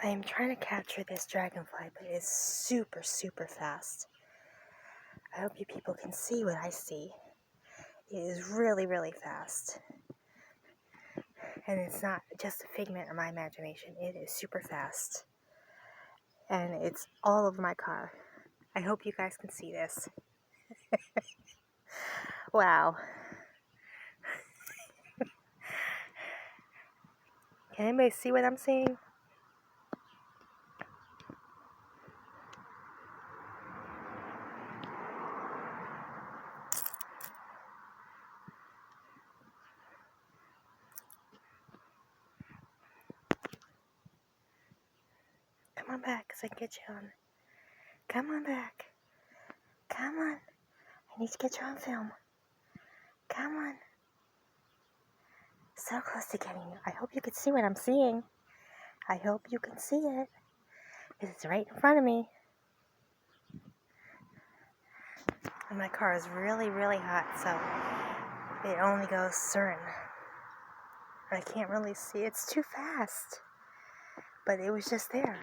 I am trying to capture this dragonfly, but it is super, super fast. I hope you people can see what I see. It is really, really fast. And it's not just a figment of my imagination. It is super fast. And it's all over my car. I hope you guys can see this. Wow. Can anybody see what I'm seeing? Come on back, so I can get you on. Come on back. Come on. I need to get you on film. Come on. So close to getting you. I hope you can see what I'm seeing. I hope you can see it. It's right in front of me. And my car is really, really hot, so it only goes certain. I can't really see. It's too fast. But it was just there.